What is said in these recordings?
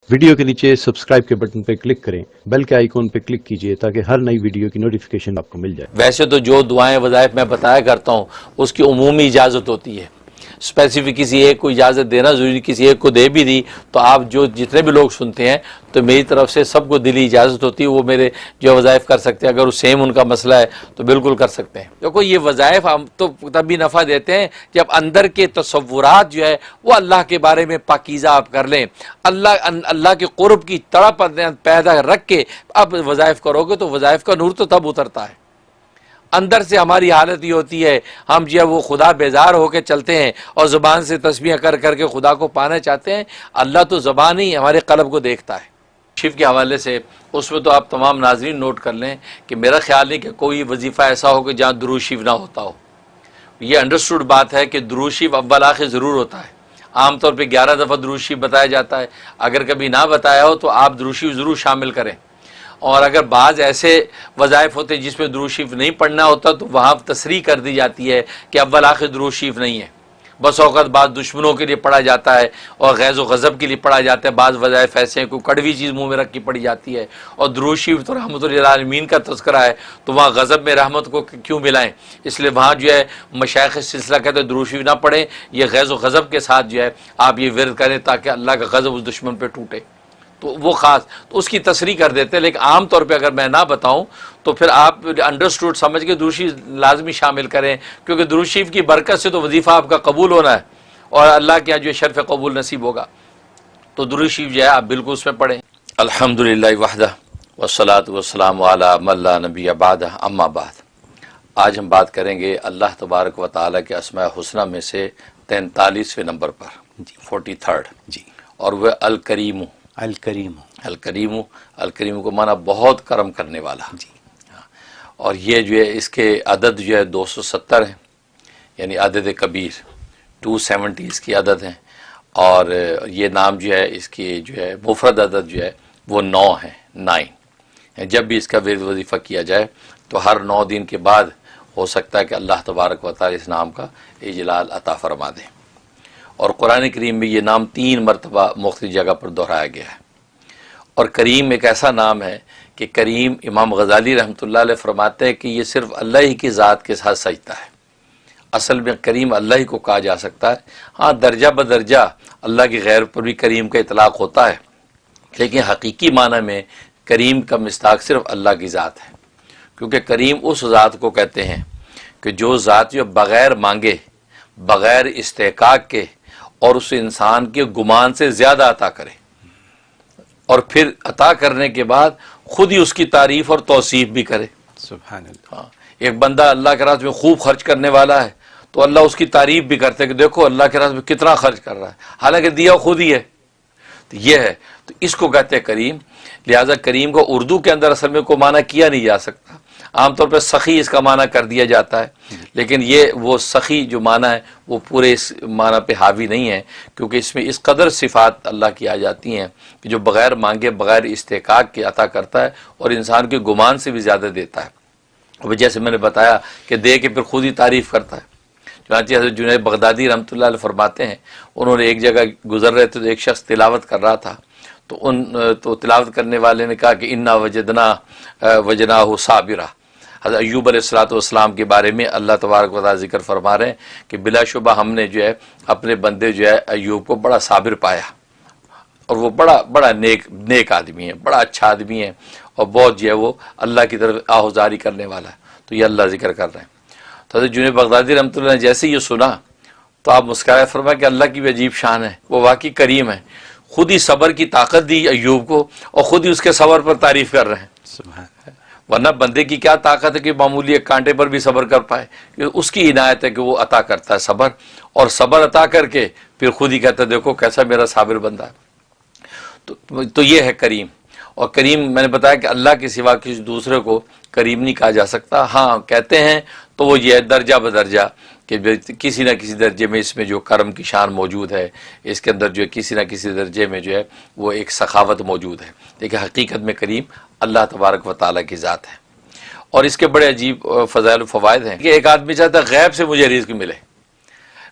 Video کے نیچے subscribe کے بٹن پہ کلک کریں، بیل کے آئیکن پہ کلک کیجئے تاکہ ہر نئی ویڈیو کی نوٹیفیکیشن آپ کو مل جائے۔ ویسے تو جو دعائیں وظائف میں بتایا کرتا ہوں اس کی عمومی اجازت ہوتی ہے، اسپیسیفک کسی ایک کو اجازت دینا ضروری، کسی ایک کو دے بھی دی تو آپ جو جتنے بھی لوگ سنتے ہیں تو میری طرف سے سب کو دلی اجازت ہوتی ہے، وہ میرے جو وظائف کر سکتے ہیں۔ اگر وہ سیم ان کا مسئلہ ہے تو بالکل کر سکتے ہیں۔ دیکھو یہ وظائف ہم تو تبھی نفع دیتے ہیں جب اندر کے تصورات جو ہے وہ اللہ کے بارے میں پاکیزہ آپ کر لیں، اللہ کے قرب کی تڑپ پیدا رکھ کے اب وظائف کرو گے تو وظائف کا نور تو تب اترتا ہے۔ اندر سے ہماری حالت یہ ہوتی ہے، ہم جو ہے وہ خدا بیزار ہو کے چلتے ہیں اور زبان سے تسبیح کر کر کے خدا کو پانا چاہتے ہیں۔ اللہ تو زبان ہی ہمارے قلب کو دیکھتا ہے۔ شیف کے حوالے سے اس میں تو آپ تمام ناظرین نوٹ کر لیں کہ میرا خیال نہیں کہ کوئی وظیفہ ایسا ہو کہ جہاں درود شریف نہ ہوتا ہو۔ یہ انڈرسٹوڈ بات ہے کہ درود شریف اول آخر ضرور ہوتا ہے۔ عام طور پہ 11 دفعہ درود شریف بتایا جاتا ہے، اگر کبھی نہ بتایا ہو تو آپ درود شریف ضرور شامل کریں۔ اور اگر بعض ایسے وظائف ہوتے جس میں درود شریف نہیں پڑھنا ہوتا تو وہاں تصریح کر دی جاتی ہے کہ اول آخر درود شریف نہیں ہے۔ بس اوقات بعض دشمنوں کے لیے پڑھا جاتا ہے اور غیظ و غضب کے لیے پڑھا جاتا ہے، بعض وظائف ایسے ہیں کوئی کڑوی چیز منہ میں رکھ کے پڑھی جاتی ہے، اور درود شریف تو رحمت للعالمین کا تذکرہ ہے تو وہاں غضب میں رحمت کو کیوں ملائیں؟ اس لیے وہاں جو ہے مشائخ سلسلہ کہتے ہیں درود شریف نہ پڑھیں، یہ غیظ و غضب کے ساتھ جو ہے آپ یہ ورد کریں تاکہ اللہ کا غضب اس دشمن پہ ٹوٹے، تو وہ خاص تو اس کی تصریح کر دیتے ہیں۔ لیکن عام طور پہ اگر میں نہ بتاؤں تو پھر آپ انڈرسٹوڈ سمجھ کے درود شریف لازمی شامل کریں، کیونکہ درود شریف کی برکت سے تو وظیفہ آپ کا قبول ہونا ہے اور اللہ کے جو شرف قبول نصیب ہوگا، تو درود شریف جو ہے آپ بالکل اس میں پڑھیں۔ الحمدللہ وحدہ والصلاۃ والسلام علی من لا نبی بعدہ، اما بعد۔ آج ہم بات کریں گے اللہ تبارک و تعالیٰ کے اسماء حسنہ میں سے 43ویں نمبر پر، 43rd جی، اور وہ الکریم۔ الکریم۔ الکریم، الکریم کو معنی بہت کرم کرنے والا جی، اور یہ جو ہے اس کے عدد جو ہے 270 ہیں، یعنی عدد کبیر 270 اس کی عدد ہیں، اور یہ نام جو ہے اس کی جو ہے مفرد عدد جو ہے وہ 9 ہے، 9۔ جب بھی اس کا ورد وظیفہ کیا جائے تو ہر 9 دن کے بعد ہو سکتا ہے کہ اللہ تبارک و تعالی اس نام کا اجلال عطا فرما دیں۔ اور قرآن کریم میں یہ نام 3 مرتبہ مختلف جگہ پر دہرایا گیا ہے۔ اور کریم ایک ایسا نام ہے کہ کریم، امام غزالی رحمۃ اللہ علیہ فرماتے ہیں کہ یہ صرف اللہ ہی کی ذات کے ساتھ سجتا ہے۔ اصل میں کریم اللہ ہی کو کہا جا سکتا ہے، ہاں درجہ بدرجہ اللہ کی غیر پر بھی کریم کا اطلاق ہوتا ہے، لیکن حقیقی معنی میں کریم کا مصداق صرف اللہ کی ذات ہے، کیونکہ کریم اس ذات کو کہتے ہیں کہ جو ذات جو بغیر مانگے، بغیر استحقاق کے اور اس انسان کے گمان سے زیادہ عطا کرے، اور پھر عطا کرنے کے بعد خود ہی اس کی تعریف اور توصیف بھی کرے۔ سبحان اللہ۔ ہاں، ایک بندہ اللہ کے راستے میں خوب خرچ کرنے والا ہے تو اللہ اس کی تعریف بھی کرتے ہیں کہ دیکھو اللہ کے راستے میں کتنا خرچ کر رہا ہے، حالانکہ دیا خود ہی ہے۔ تو یہ ہے، تو اس کو کہتے ہیں کریم۔ لہٰذا کریم کو اردو کے اندر اصل میں کوئی معنی کیا نہیں جا سکتا، عام طور پہ سخی اس کا معنی کر دیا جاتا ہے، لیکن یہ وہ سخی جو معنی ہے وہ پورے اس معنی پہ حاوی نہیں ہے، کیونکہ اس میں اس قدر صفات اللہ کی آ جاتی ہیں کہ جو بغیر مانگے، بغیر استحقاق کے عطا کرتا ہے اور انسان کے گمان سے بھی زیادہ دیتا ہے۔ اور جیسے میں نے بتایا کہ دے کے پھر خود ہی تعریف کرتا ہے۔ چنانچہ حضرت جنید بغدادی رحمۃ اللہ علیہ فرماتے ہیں، انہوں نے ایک جگہ گزر رہے تھے تو ایک شخص تلاوت کر رہا تھا، تو تلاوت کرنے والے نے کہا کہ انا وجدناہ صابرا۔ حضرت ایوب علیہ السلام کے بارے میں اللہ تبارک و تعالی ذکر فرما رہے ہیں کہ بلا شبہ ہم نے جو ہے اپنے بندے جو ہے ایوب کو بڑا صابر پایا، اور وہ بڑا نیک آدمی ہے، بڑا اچھا آدمی ہے، اور بہت جو ہے وہ اللہ کی طرف آہوزاری کرنے والا ہے۔ تو یہ اللہ ذکر کر رہے ہیں۔ تو حضرت جنید بغدادی رحمۃ اللہ نے جیسے یہ سنا تو آپ مسکرائے فرمایا کہ اللہ کی بھی عجیب شان ہے، وہ واقعی کریم ہے، خود ہی صبر کی طاقت دی ایوب کو اور خود ہی اس کے صبر پر تعریف کر رہے ہیں۔ سبحان اللہ۔ ورنہ بندے کی کیا طاقت ہے کہ معمولی ایک کانٹے پر بھی صبر کر پائے، اس کی عنایت ہے کہ وہ عطا کرتا ہے صبر، اور صبر عطا کر کے پھر خود ہی کہتا ہے دیکھو کیسا میرا صابر بندہ ہے۔ تو یہ ہے کریم۔ اور کریم میں نے بتایا کہ اللہ کے سوا کسی دوسرے کو کریم نہیں کہا جا سکتا، ہاں کہتے ہیں تو وہ یہ ہے درجہ بدرجہ کہ کسی نہ کسی درجے میں اس میں جو کرم کی شان موجود ہے، اس کے اندر جو ہے کسی نہ کسی درجے میں جو ہے وہ ایک سخاوت موجود ہے، لیکن حقیقت میں کریم اللہ تبارک و تعالیٰ کی ذات ہے۔ اور اس کے بڑے عجیب فضائل و فوائد ہیں کہ ایک آدمی چاہتا ہے غیب سے مجھے رزق ملے،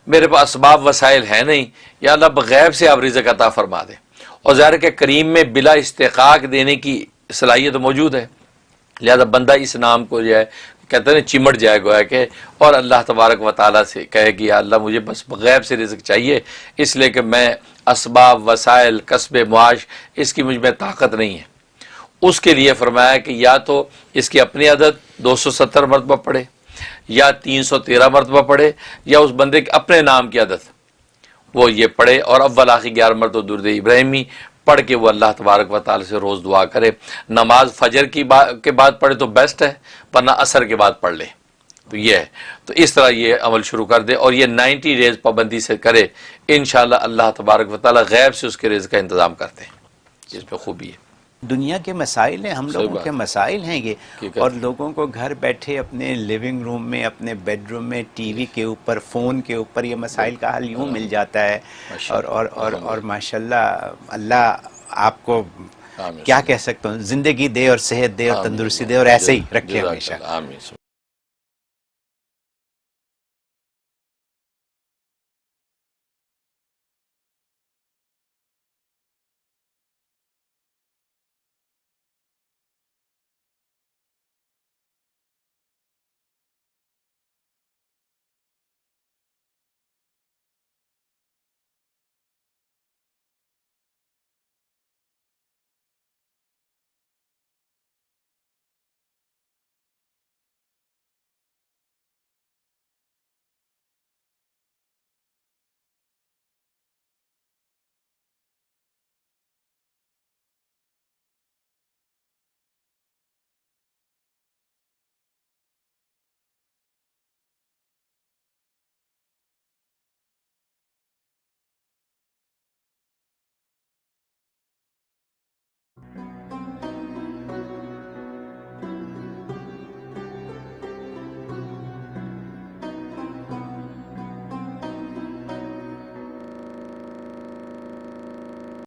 میرے پاس اسباب وسائل ہیں نہیں، یا اللہ غیب سے آپ رزق عطا فرما دیں، اور ظاہر کہ کریم میں بلا استحقاق دینے کی صلاحیت موجود ہے، لہذا بندہ اس نام کو جو ہے کہتے ہیں چمٹ جائے گویا کہ، اور اللہ تبارک و تعالیٰ سے کہے کہ یا اللہ مجھے بس غیب سے رزق چاہیے، اس لیے کہ میں اسباب، وسائل، کسب معاش اس کی مجھ میں طاقت نہیں ہے۔ اس کے لیے فرمایا کہ یا تو اس کی اپنی عدد 270 مرتبہ پڑھے، یا 313 مرتبہ پڑھے، یا اس بندے کے اپنے نام کی عدد وہ یہ پڑھے، اور اول آخر 11 مرتبہ درود ابراہیمی پڑھ کے وہ اللہ تبارک و تعالی سے روز دعا کرے۔ نماز فجر کے بعد پڑھے تو بیسٹ ہے، ورنہ عصر کے بعد پڑھ لے، تو یہ ہے۔ تو اس طرح یہ عمل شروع کر دے اور یہ 90 ڈیز پابندی سے کرے، انشاءاللہ اللہ تبارک و تعالی غیب سے اس کے رزق کا انتظام کرتے ہیں، جس پہ خوبی ہے۔ دنیا کے مسائل ہیں، ہم لوگوں کے مسائل ہیں یہ، اور لوگوں کو گھر بیٹھے اپنے لیونگ روم میں، اپنے بیڈ روم میں، ٹی وی کے اوپر، فون کے اوپر یہ مسائل کا حل یوں مل جاتا ہے، اور ماشاءاللہ اللہ آپ کو کیا کہہ سکتا ہوں، زندگی دے اور صحت دے اور تندرستی دے اور ایسے ہی رکھے ہمیشہ۔ آمین۔